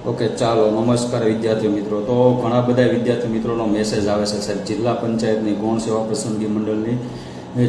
Okay, ચાલો. નમસ્કાર વિદ્યાર્થી મિત્રો. તો ઘણા બધા વિદ્યાર્થી મિત્રોનો મેસેજ આવે છે, સાહેબ જિલ્લા પંચાયતની ગૌણ સેવા પસંદગી મંડળની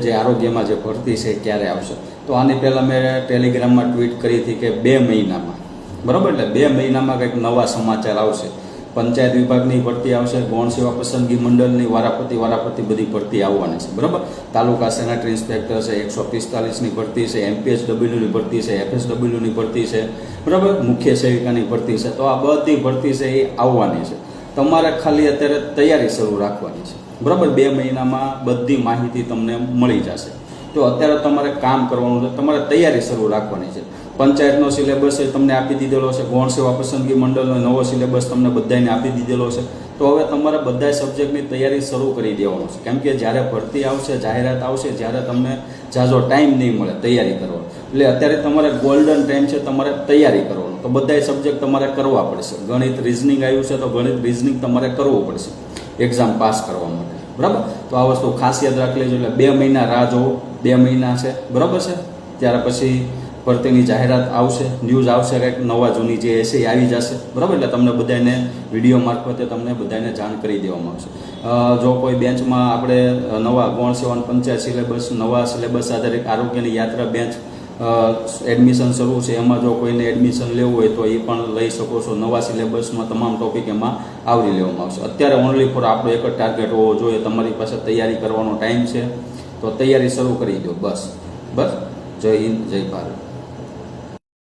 જે આરોગ્યમાં જે ભરતી છે ક્યારે આવશે. તો આની પહેલાં મેં ટેલિગ્રામમાં ટ્વીટ કરી હતી કે 2 મહિનામાં, બરાબર, એટલે 2 મહિનામાં કંઈક નવા સમાચાર આવશે. પંચાયત વિભાગની ભરતી આવશે, ગૌણ સેવા પસંદગી મંડળની વારાફરતી બધી ભરતી આવવાની છે, બરાબર. તાલુકા સેનેટરી ઇન્સ્પેક્ટર છે, 145ની ભરતી છે, MPHWની ભરતી છે, FSWની ભરતી છે, બરાબર, મુખ્ય સેવિકાની ભરતી છે. તો આ બધી ભરતી છે એ આવવાની છે. તમારે ખાલી અત્યારે તૈયારી શરૂ રાખવાની છે, બરાબર. 2 મહિનામાં બધી માહિતી તમને મળી જશે. તો અત્યારે તમારે કામ કરવાનું છે, તમારે તૈયારી શરૂ રાખવાની છે. પંચાયતનો સિલેબસ તમને આપી દીધેલો છે, ગૌણ સેવા પસંદગી મંડળનો નવો સિલેબસ તમને બધાને આપી દીધેલો છે. તો હવે તમારે બધા સબ્જેક્ટની તૈયારી શરૂ કરી દેવાનું છે, કેમ કે જ્યારે ભરતી આવશે, જાહેરાત આવશે, જ્યારે તમને ઝાઝો ટાઈમ નહીં મળે તૈયારી કરવાનો. એટલે અત્યારે તમારે ગોલ્ડન ટાઈમ છે, તમારે તૈયારી કરવાનો. તો બધા સબ્જેક્ટ તમારે કરવા પડશે. ગણિત રિઝનિંગ આવ્યું છે તો ગણિત રિઝનિંગ તમારે કરવું પડશે એક્ઝામ પાસ કરવા માટે, બરાબર. તો આ વસ્તુ ખાસ યાદ રાખી લેજો. એટલે 2 મહિના રાહ જોવો. 2 મહિના છે, બરાબર છે. ત્યાર પછી ભરતીની જાહેરાત આવશે, ન્યૂઝ આવશે, કંઈક નવા જૂની જે હશે એ આવી જશે, બરાબર. એટલે તમને બધાને વિડીયો મારફતે તમને બધાને જાણ કરી દેવામાં આવશે. જો કોઈ બેન્ચમાં આપણે નવા ગૌણ સેવા પંચાયત સિલેબસ, નવા સિલેબસ આધારિત આરોગ્યની યાત્રા બેન્ચ એડમિશન શરૂ છે, એમાં જો કોઈને એડમિશન લેવું હોય તો એ પણ લઈ શકો છો. નવા સિલેબસમાં તમામ ટોપિક એમાં આવરી લેવામાં આવશે. અત્યારે ઓનલી ફોર આપણો એક જ ટાર્ગેટ હોવો જોઈએ, તમારી પાસે તૈયારી કરવાનો ટાઈમ છે, તો તૈયારી શરૂ કરી દો. બસ. જય હિન્દ, જય ભારત.